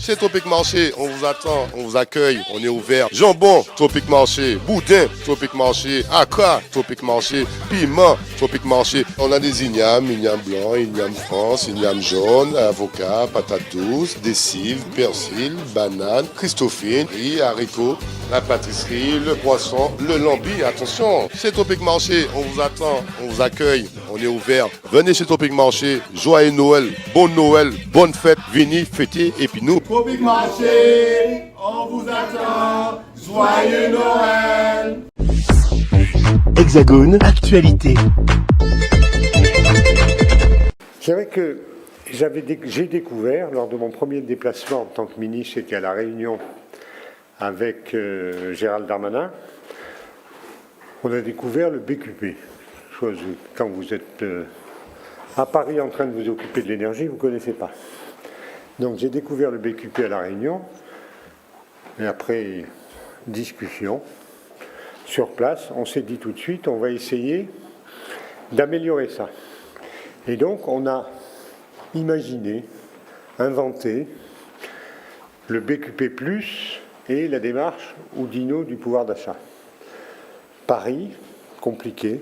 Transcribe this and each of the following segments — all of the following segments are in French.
C'est Tropic Marché, on vous attend, on vous accueille, on est ouvert. Jambon, Tropic Marché. Boudin, Tropic Marché. Aka, Tropic Marché. Piment, Tropic Marché. On a des ignames blanc, igname France, igname jaune, avocat, patate douce, des cives, persil, banane, christophine, riz, haricots, la pâtisserie, le poisson, le lambi. Attention, c'est Tropic Marché, on vous attend, on vous accueille, on est ouvert. Venez chez Tropic Marché, joyeux Noël, bonne fête, venez fêter et puis nous. Tropic Marché, on vous attend, joyeux Noël. Hexagone, actualité. C'est vrai que j'ai découvert, lors de mon premier déplacement en tant que ministre, c'était à La Réunion avec Gérald Darmanin, on a découvert le BQP. Chose, quand vous êtes à Paris en train de vous occuper de l'énergie, vous ne connaissez pas. Donc j'ai découvert le BQP à La Réunion, et après discussion, sur place, on s'est dit tout de suite, on va essayer d'améliorer ça. Et donc on a imaginé, inventé le BQP+, et la démarche Oudinot du pouvoir d'achat. Pari, compliqué,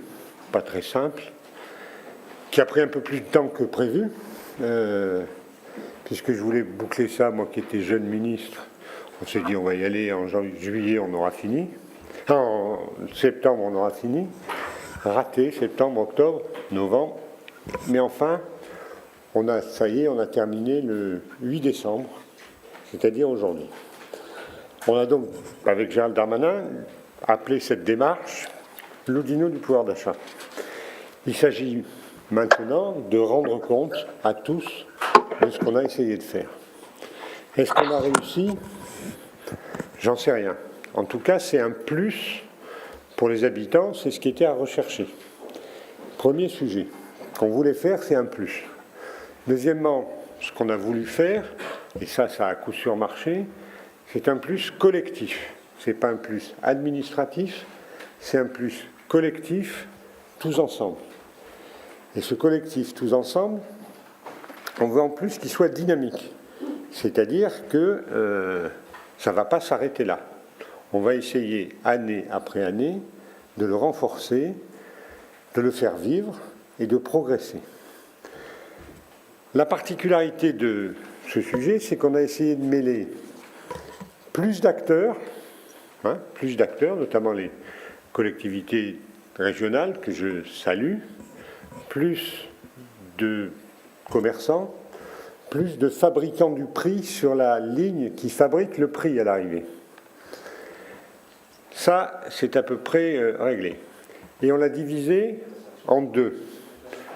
pas très simple, qui a pris un peu plus de temps que prévu, puisque je voulais boucler ça, moi qui étais jeune ministre. On s'est dit on va y aller en juillet, on aura fini. En septembre, on aura fini. Raté, septembre, octobre, novembre. Mais enfin, ça y est, on a terminé le 8 décembre, c'est-à-dire aujourd'hui. On a donc, avec Gérald Darmanin, appelé cette démarche l'Oudinot du pouvoir d'achat. Il s'agit maintenant de rendre compte à tous de ce qu'on a essayé de faire. Est-ce qu'on a réussi? J'en sais rien. En tout cas, c'est un plus pour les habitants, c'est ce qui était à rechercher. Premier sujet qu'on voulait faire, c'est un plus. Deuxièmement, ce qu'on a voulu faire, et ça a à coup sûr marché, c'est un plus collectif. Ce n'est pas un plus administratif, c'est un plus collectif, tous ensemble. Et ce collectif, tous ensemble, on veut en plus qu'il soit dynamique. C'est-à-dire que ça ne va pas s'arrêter là. On va essayer, année après année, de le renforcer, de le faire vivre et de progresser. La particularité de ce sujet, c'est qu'on a essayé de mêler plus d'acteurs, notamment les collectivités régionales que je salue, plus de commerçants, plus de fabricants du prix sur la ligne qui fabrique le prix à l'arrivée. Ça, c'est à peu près réglé. Et on l'a divisé en deux.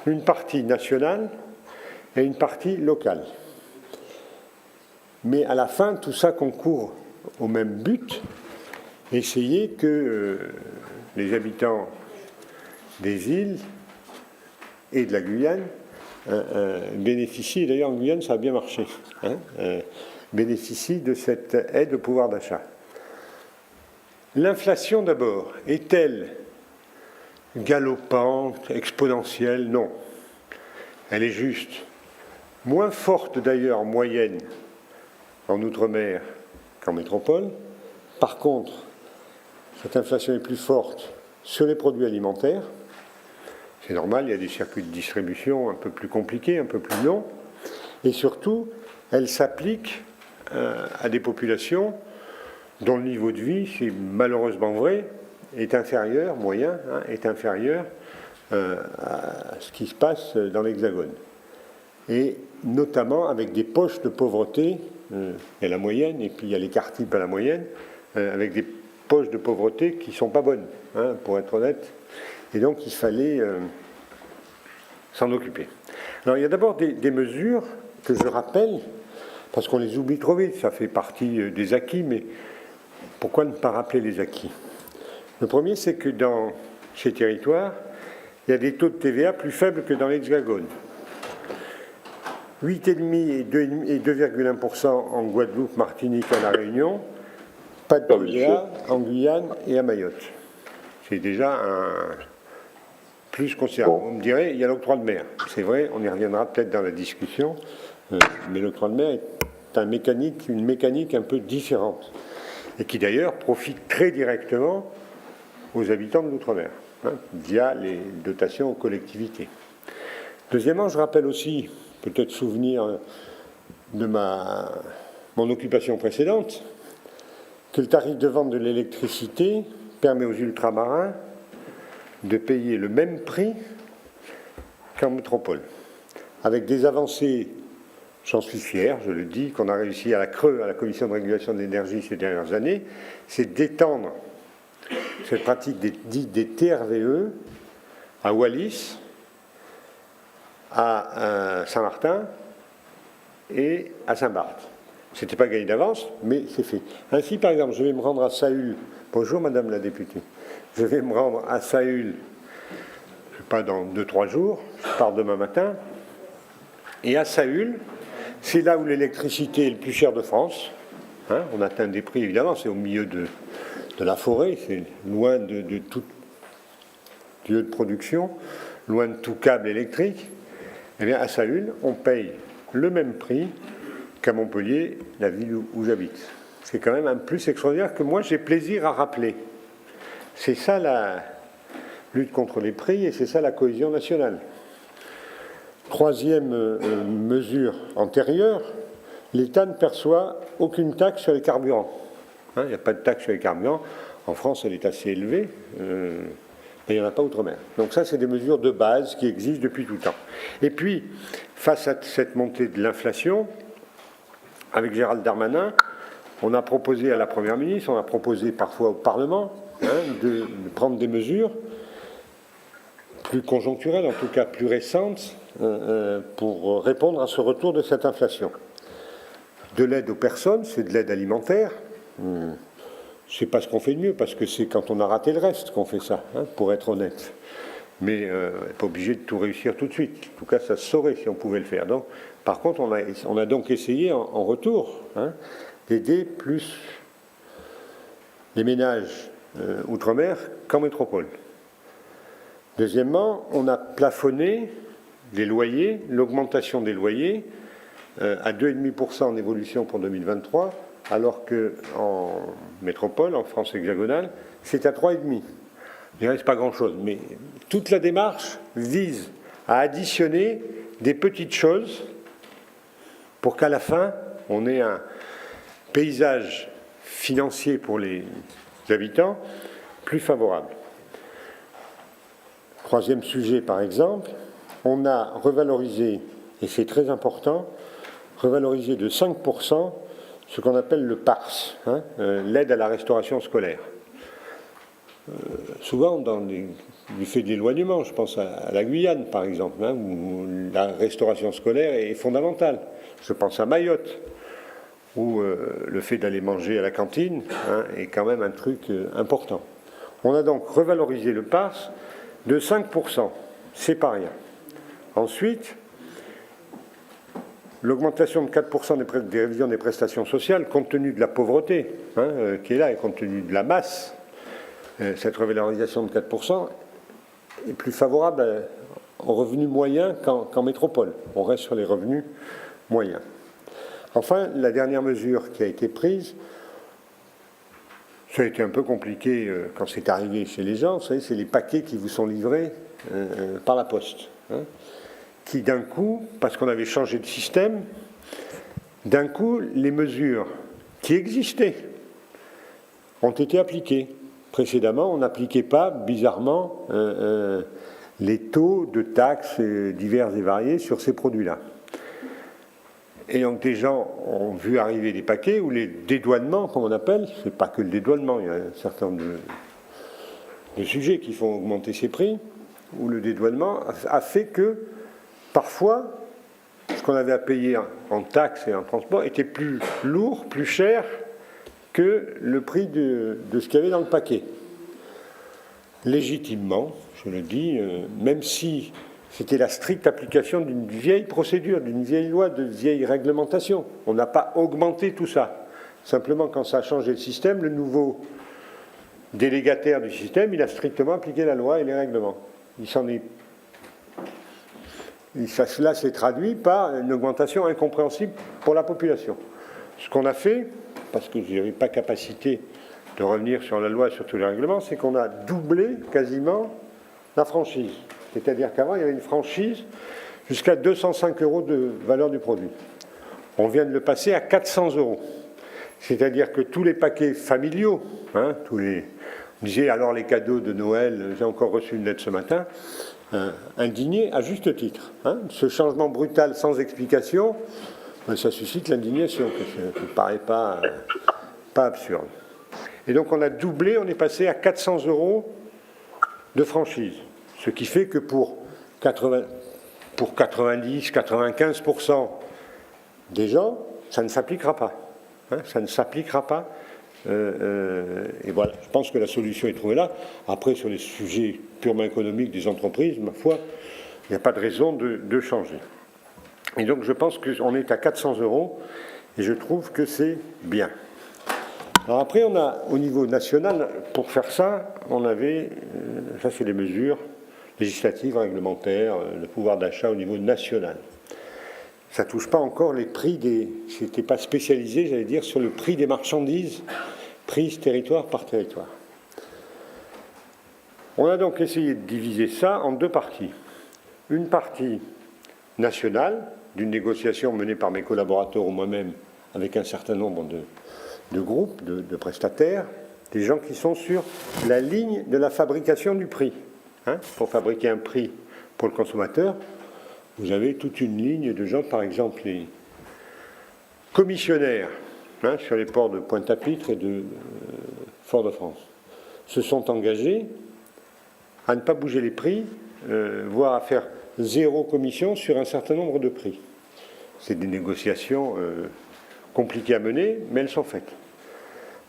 Une partie nationale et une partie locale. Mais à la fin, tout ça concourt au même but, essayer que les habitants des îles et de la Guyane bénéficient, et d'ailleurs en Guyane ça a bien marché, bénéficient de cette aide au pouvoir d'achat. L'inflation d'abord, est-elle galopante, exponentielle? Non. Elle est juste. Moins forte d'ailleurs en moyenne en Outre-mer qu'en métropole. Par contre, cette inflation est plus forte sur les produits alimentaires. C'est normal, il y a des circuits de distribution un peu plus compliqués, un peu plus longs. Et surtout, elle s'applique à des populations dont le niveau de vie, c'est malheureusement vrai, est inférieur, moyen, est inférieur à ce qui se passe dans l'Hexagone. Et notamment avec des poches de pauvreté, et la moyenne, et puis il y a l'écart type à la moyenne, avec des poches de pauvreté qui ne sont pas bonnes, pour être honnête. Et donc il fallait s'en occuper. Alors il y a d'abord des mesures que je rappelle, parce qu'on les oublie trop vite, ça fait partie des acquis, mais pourquoi ne pas rappeler les acquis? Le premier, c'est que dans ces territoires, il y a des taux de TVA plus faibles que dans l'Hexagone. 8,5% et 2,1% en Guadeloupe, Martinique, à La Réunion, pas de TVA en Guyane et à Mayotte. C'est déjà un plus considérable. On me dirait, il y a l'octroi de mer. C'est vrai, on y reviendra peut-être dans la discussion, mais l'octroi de mer est une mécanique un peu différente, et qui d'ailleurs profite très directement aux habitants de l'outre-mer, via les dotations aux collectivités. Deuxièmement, je rappelle aussi, peut-être souvenir de mon occupation précédente, que le tarif de vente de l'électricité permet aux ultramarins de payer le même prix qu'en métropole, avec des avancées, j'en suis fier, je le dis, qu'on a réussi à la CRE, à la Commission de régulation de l'énergie ces dernières années, c'est d'étendre cette pratique des TRVE à Wallis, à Saint-Martin et à Saint-Barth. Ce n'était pas gagné d'avance, mais c'est fait. Ainsi, par exemple, je vais me rendre à Saül. Bonjour, Madame la députée. Je vais me rendre à Saül, je ne sais pas, dans 2-3 jours. Je pars demain matin. Et à Saül, c'est là où l'électricité est le plus cher de France. On atteint des prix, évidemment, c'est au milieu de la forêt, c'est loin de tout lieu de production, loin de tout câble électrique. Eh bien, à Saül, on paye le même prix qu'à Montpellier, la ville où j'habite. C'est quand même un plus extraordinaire que moi j'ai plaisir à rappeler. C'est ça la lutte contre les prix et c'est ça la cohésion nationale. Troisième mesure antérieure, l'État ne perçoit aucune taxe sur les carburants. Il n'y a pas de taxe sur les carburants. En France, elle est assez élevée, mais il n'y en a pas outre-mer. Donc ça, c'est des mesures de base qui existent depuis tout le temps. Et puis, face à cette montée de l'inflation, avec Gérald Darmanin, on a proposé à la Première ministre, on a proposé parfois au Parlement, de prendre des mesures plus conjoncturelles, en tout cas plus récentes, pour répondre à ce retour de cette inflation. De l'aide aux personnes, c'est de l'aide alimentaire. C'est pas ce qu'on fait de mieux, parce que c'est quand on a raté le reste qu'on fait ça, pour être honnête. Mais pas obligé de tout réussir tout de suite. En tout cas, ça se saurait si on pouvait le faire. Donc, par contre, on a donc essayé en retour d'aider plus les ménages outre-mer qu'en métropole. Deuxièmement, on a plafonné les loyers, l'augmentation des loyers à 2,5% en évolution pour 2023, alors qu'en métropole, en France hexagonale, c'est à 3,5%. Il ne reste pas grand-chose, mais toute la démarche vise à additionner des petites choses pour qu'à la fin, on ait un paysage financier pour les habitants plus favorable. Troisième sujet, par exemple, on a revalorisé, et c'est très important, revalorisé de 5% ce qu'on appelle le PARS, l'aide à la restauration scolaire. Souvent, du fait de l'éloignement, je pense à la Guyane, par exemple, où la restauration scolaire est fondamentale. Je pense à Mayotte, où le fait d'aller manger à la cantine est quand même un truc important. On a donc revalorisé le PARS de 5%, c'est pas rien. Ensuite, l'augmentation de 4% des révisions des prestations sociales, compte tenu de la pauvreté qui est là et compte tenu de la masse, cette revalorisation de 4% est plus favorable aux revenus moyens qu'en métropole. On reste sur les revenus moyens. Enfin, la dernière mesure qui a été prise, ça a été un peu compliqué quand c'est arrivé chez les gens, vous savez, c'est les paquets qui vous sont livrés par la poste. Qui d'un coup, parce qu'on avait changé de système, d'un coup, les mesures qui existaient ont été appliquées. Précédemment, on n'appliquait pas, bizarrement, les taux de taxes divers et variés sur ces produits-là. Et donc des gens ont vu arriver des paquets où les dédouanements, comme on appelle, c'est pas que le dédouanement, il y a un certain nombre de sujets qui font augmenter ces prix, où le dédouanement a fait que parfois, ce qu'on avait à payer en taxes et en transport était plus lourd, plus cher que le prix de ce qu'il y avait dans le paquet. Légitimement, je le dis, même si c'était la stricte application d'une vieille procédure, d'une vieille loi, de vieille réglementation. On n'a pas augmenté tout ça. Simplement, quand ça a changé le système, le nouveau délégataire du système, il a strictement appliqué la loi et les règlements. Cela s'est traduit par une augmentation incompréhensible pour la population. ce qu'on a fait, parce que je n'avais pas capacité de revenir sur la loi et sur tous les règlements, c'est qu'on a doublé quasiment la franchise. C'est-à-dire qu'avant, il y avait une franchise jusqu'à 205 € de valeur du produit. On vient de le passer à 400 €. C'est-à-dire que tous les paquets familiaux, on disait alors les cadeaux de Noël, j'ai encore reçu une lettre ce matin, indignés à juste titre. Ce changement brutal sans explication, ça suscite l'indignation, ça ne paraît pas absurde. Et donc on a doublé, on est passé à 400 € de franchise. Ce qui fait que pour 90-95% des gens, ça ne s'appliquera pas. Ça ne s'appliquera pas. Et voilà, je pense que la solution est trouvée là. Après, sur les sujets purement économiques des entreprises, ma foi, il n'y a pas de raison de changer. Et donc je pense qu'on est à 400 € et je trouve que c'est bien. Alors après, on a au niveau national, pour faire ça, on avait, ça c'est les mesures législatives, réglementaires, le pouvoir d'achat au niveau national. Ça ne touche pas encore les prix c'était pas spécialisé, j'allais dire, sur le prix des marchandises, prises territoire par territoire. On a donc essayé de diviser ça en deux parties. Une partie nationale, d'une négociation menée par mes collaborateurs ou moi-même avec un certain nombre de groupes, de prestataires, des gens qui sont sur la ligne de la fabrication du prix. Pour fabriquer un prix pour le consommateur, vous avez toute une ligne de gens, par exemple les commissionnaires sur les ports de Pointe-à-Pitre et de Fort-de-France, se sont engagés à ne pas bouger les prix, voire à faire 0 commission sur un certain nombre de prix. C'est des négociations compliquées à mener, mais elles sont faites.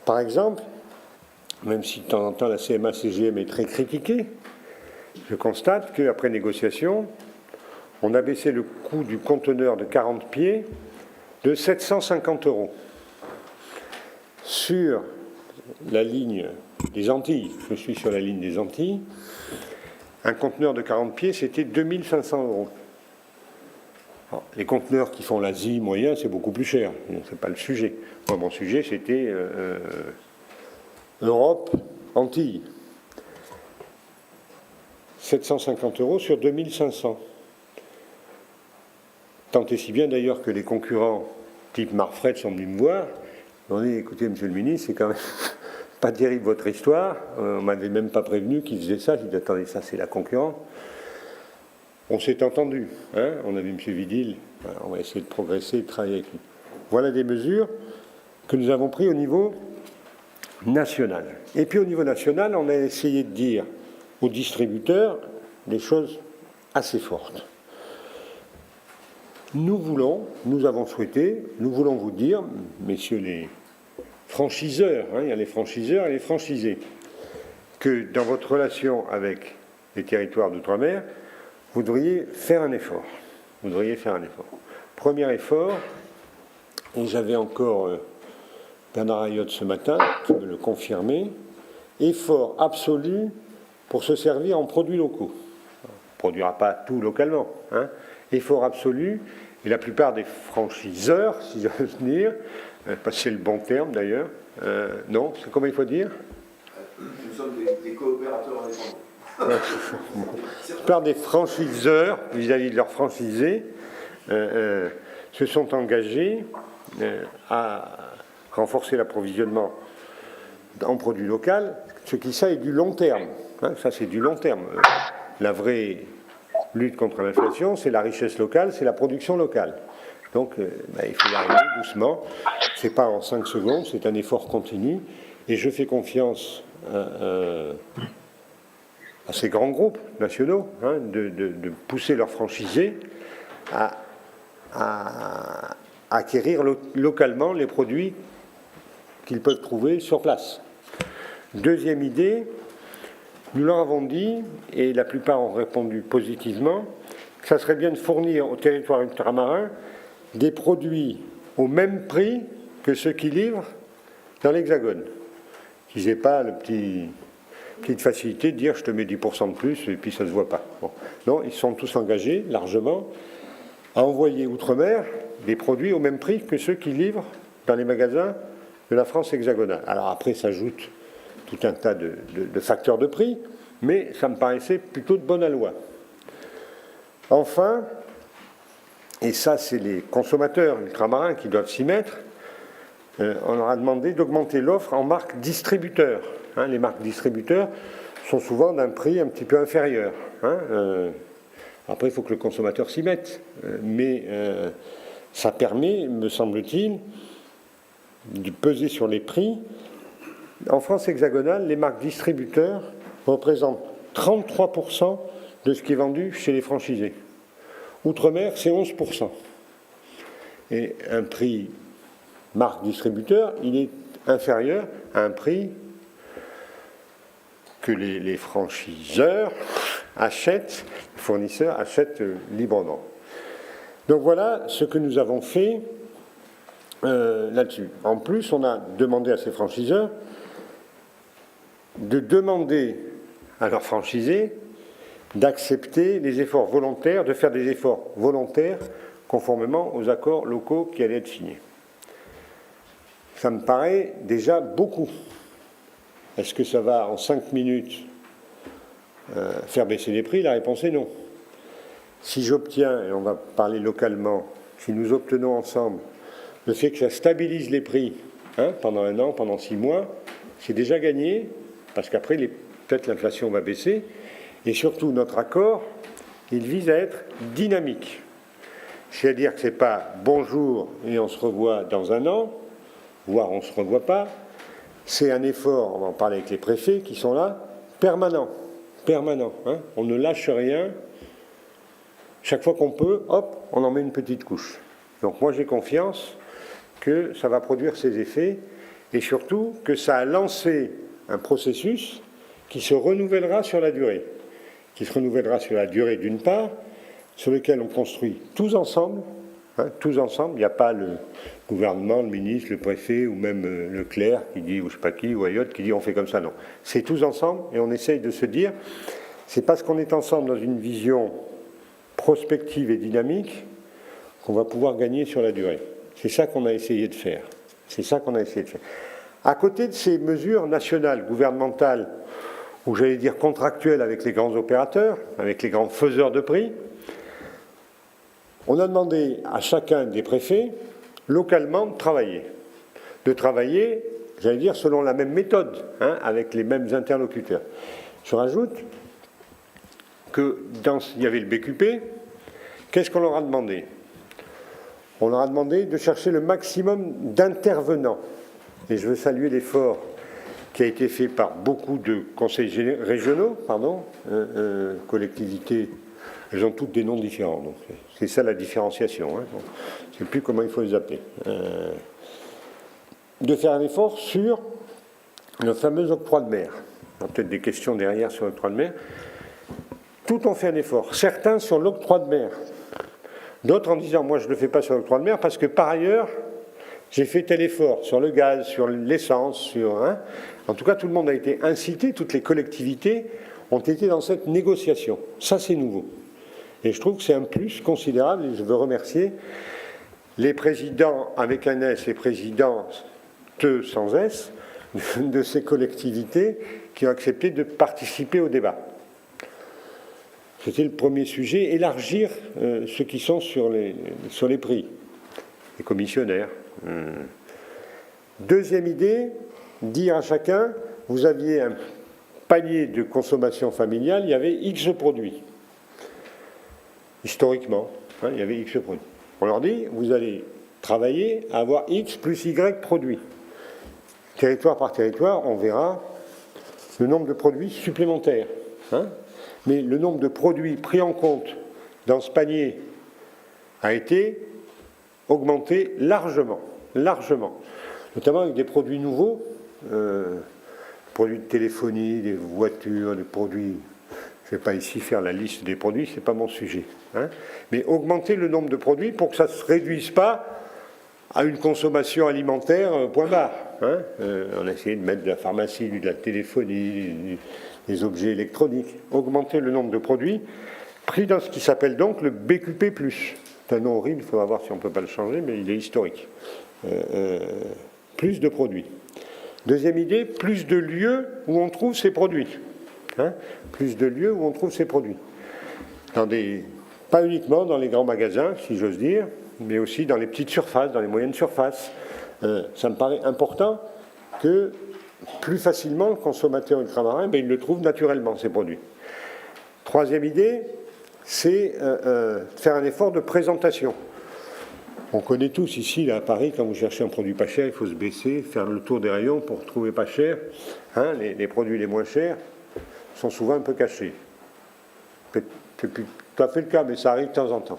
Par exemple, même si de temps en temps la CMA-CGM est très critiquée, je constate qu'après négociation, on a baissé le coût du conteneur de 40 pieds de 750 €. Sur la ligne des Antilles, je suis sur la ligne des Antilles, un conteneur de 40 pieds, c'était 2500 €. Alors, les conteneurs qui font l'Asie moyen, c'est beaucoup plus cher. Ce n'est pas le sujet. Moi, mon sujet, c'était Europe, Antilles. 750 € sur 2500. Tant et si bien d'ailleurs que les concurrents type Marfret sont venus me voir. Ils m'ont dit, écoutez, monsieur le ministre, c'est quand même pas terrible votre histoire. On ne m'avait même pas prévenu qu'ils faisaient ça. J'ai dit, attendez, ça c'est la concurrence. On s'est entendu. On a vu monsieur Vidil. Voilà, on va essayer de progresser et de travailler avec lui. Voilà des mesures que nous avons prises au niveau national. Et puis au niveau national, on a essayé de dire aux distributeurs des choses assez fortes. Nous voulons vous dire, messieurs les franchiseurs, il y a les franchiseurs et les franchisés, que dans votre relation avec les territoires d'outre-mer, vous devriez faire un effort. Premier effort, et j'avais encore Bernard Ayotte ce matin qui me le confirmait, effort absolu pour se servir en produits locaux. On ne produira pas tout localement, effort absolu, et la plupart des franchiseurs, si j'ose dire, c'est le bon terme d'ailleurs, non, c'est comment il faut dire ? Nous sommes des coopérateurs indépendants. La plupart des franchiseurs, vis-à-vis de leurs franchisés, se sont engagés à renforcer l'approvisionnement en produits locaux, ce qui ça est du long terme. Ça c'est du long terme. La vraie lutte contre l'inflation, c'est la richesse locale, c'est la production locale. Donc il faut y arriver doucement. C'est pas en 5 secondes, c'est un effort continu. Et je fais confiance à ces grands groupes nationaux de pousser leurs franchisés à acquérir localement les produits qu'ils peuvent trouver sur place. Deuxième idée, nous leur avons dit, et la plupart ont répondu positivement, que ça serait bien de fournir au territoire ultramarin des produits au même prix que ceux qui livrent dans l'Hexagone. Qu'ils n'aient pas la petite facilité de dire je te mets 10% de plus et puis ça ne se voit pas. Bon. Non, ils sont tous engagés largement à envoyer outre-mer des produits au même prix que ceux qui livrent dans les magasins de la France hexagonale. Alors après s'ajoute tout un tas de facteurs de prix, mais ça me paraissait plutôt de bonne loi. Enfin, et ça c'est les consommateurs ultramarins qui doivent s'y mettre, on leur a demandé d'augmenter l'offre en marques distributeurs. Les marques distributeurs sont souvent d'un prix un petit peu inférieur. Après, il faut que le consommateur s'y mette. Mais ça permet, me semble-t-il, de peser sur les prix. En France hexagonale, les marques distributeurs représentent 33% de ce qui est vendu chez les franchisés. Outre-mer, c'est 11%. Et un prix marque distributeur, il est inférieur à un prix que les franchiseurs achètent, les fournisseurs achètent librement. Donc voilà ce que nous avons fait là-dessus. En plus, on a demandé à ces franchiseurs de demander à leurs franchisés d'accepter les efforts volontaires, de faire des efforts volontaires conformément aux accords locaux qui allaient être signés. Ça me paraît déjà beaucoup. Est-ce que ça va en 5 minutes faire baisser les prix? La réponse est non. Si j'obtiens, et on va parler localement, si nous obtenons ensemble le fait que ça stabilise les prix pendant 1 an, pendant 6 mois, c'est déjà gagné, parce qu'après, peut-être l'inflation va baisser, et surtout notre accord, il vise à être dynamique. C'est-à-dire que ce n'est pas bonjour et on se revoit dans 1 an, voire on ne se revoit pas, c'est un effort, on va en parler avec les préfets qui sont là, permanent. On ne lâche rien. Chaque fois qu'on peut, hop, on en met une petite couche. Donc moi j'ai confiance que ça va produire ses effets et surtout que ça a lancé un processus qui se renouvellera sur la durée. Qui se renouvellera sur la durée d'une part, sur lequel on construit tous ensemble. Tous ensemble, il n'y a pas le gouvernement, le ministre, le préfet ou même le clerc qui dit, ou je ne sais pas qui, ou Ayotte qui dit on fait comme ça, non. C'est tous ensemble et on essaye de se dire, c'est parce qu'on est ensemble dans une vision prospective et dynamique qu'on va pouvoir gagner sur la durée. C'est ça qu'on a essayé de faire. À côté de ces mesures nationales, gouvernementales, ou j'allais dire contractuelles avec les grands opérateurs, avec les grands faiseurs de prix, on a demandé à chacun des préfets, localement, de travailler, j'allais dire, selon la même méthode, avec les mêmes interlocuteurs. Je rajoute qu'il y avait le BQP. Qu'est-ce qu'on leur a demandé? On leur a demandé de chercher le maximum d'intervenants. Et je veux saluer l'effort qui a été fait par beaucoup de conseils régionaux, collectivités. Elles ont toutes des noms différents, donc c'est ça la différenciation. Je ne sais plus comment il faut les appeler. De faire un effort sur le fameux octroi de mer. Il y a peut-être des questions derrière sur l'octroi de mer. Tout ont fait un effort. Certains sur l'octroi de mer. D'autres en disant, moi je ne le fais pas sur l'octroi de mer parce que par ailleurs, j'ai fait tel effort sur le gaz, sur l'essence, En tout cas, tout le monde a été incité, toutes les collectivités ont été dans cette négociation. Ça, c'est nouveau. Et je trouve que c'est un plus considérable et je veux remercier les présidents avec un S et présidents sans S de ces collectivités qui ont accepté de participer au débat. C'était le premier sujet, élargir ceux qui sont sur les prix, les commissionnaires. Deuxième idée, dire à chacun, vous aviez un panier de consommation familiale, il y avait X produits. Historiquement, il y avait X produits. On leur dit, vous allez travailler à avoir X plus Y produits. Territoire par territoire, on verra le nombre de produits supplémentaires. Mais le nombre de produits pris en compte dans ce panier a été augmenté largement, notamment avec des produits nouveaux, produits de téléphonie, des voitures, des produits. Je ne vais pas ici faire la liste des produits, ce n'est pas mon sujet. Mais augmenter le nombre de produits pour que ça ne se réduise pas à une consommation alimentaire, point barre. On a essayé de mettre de la pharmacie, de la téléphonie, des objets électroniques. Augmenter le nombre de produits pris dans ce qui s'appelle donc le BQP+. C'est un nom horrible, il faudra voir si on ne peut pas le changer, mais il est historique. plus de produits. Deuxième idée, plus de lieux où on trouve ces produits. Plus de lieux où on trouve ces produits. Pas uniquement dans les grands magasins, si j'ose dire, mais aussi dans les petites surfaces, dans les moyennes surfaces. Ça me paraît important que plus facilement le consommateur ultramarin, il le trouve naturellement, ces produits. Troisième idée, c'est faire un effort de présentation. On connaît tous ici, là, à Paris, quand vous cherchez un produit pas cher, il faut se baisser, faire le tour des rayons pour trouver pas cher. Les produits les moins chers sont souvent un peu cachés. C'est plus tout à fait le cas, mais ça arrive de temps en temps.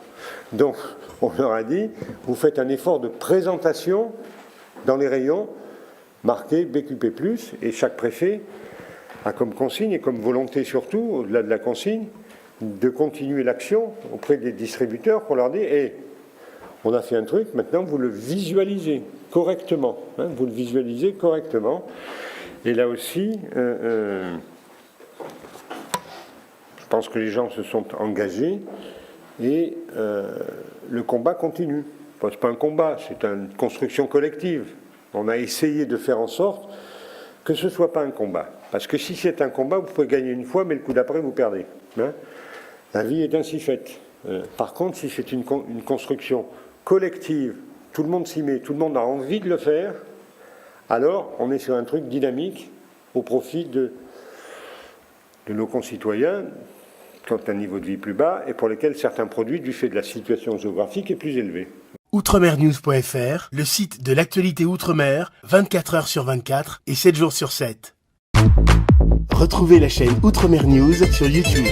Donc, on leur a dit, vous faites un effort de présentation dans les rayons, marqué BQP+, et chaque préfet a comme consigne, et comme volonté surtout, au-delà de la consigne, de continuer l'action auprès des distributeurs pour leur dire, on a fait un truc, maintenant vous le visualisez correctement. Vous le visualisez correctement. Et là aussi, je pense que les gens se sont engagés et le combat continue. Enfin, ce n'est pas un combat, c'est une construction collective. On a essayé de faire en sorte que ce ne soit pas un combat. Parce que si c'est un combat, vous pouvez gagner une fois, mais le coup d'après, vous perdez. La vie est ainsi faite. Par contre, si c'est une construction collective, tout le monde s'y met, tout le monde a envie de le faire, alors on est sur un truc dynamique au profit de nos concitoyens qui ont un niveau de vie plus bas et pour lesquels certains produits, du fait de la situation géographique, est plus élevé. Outremernews.fr, le site de l'actualité Outre-mer, 24 heures sur 24 et 7 jours sur 7. Retrouvez la chaîne Outremer News sur YouTube.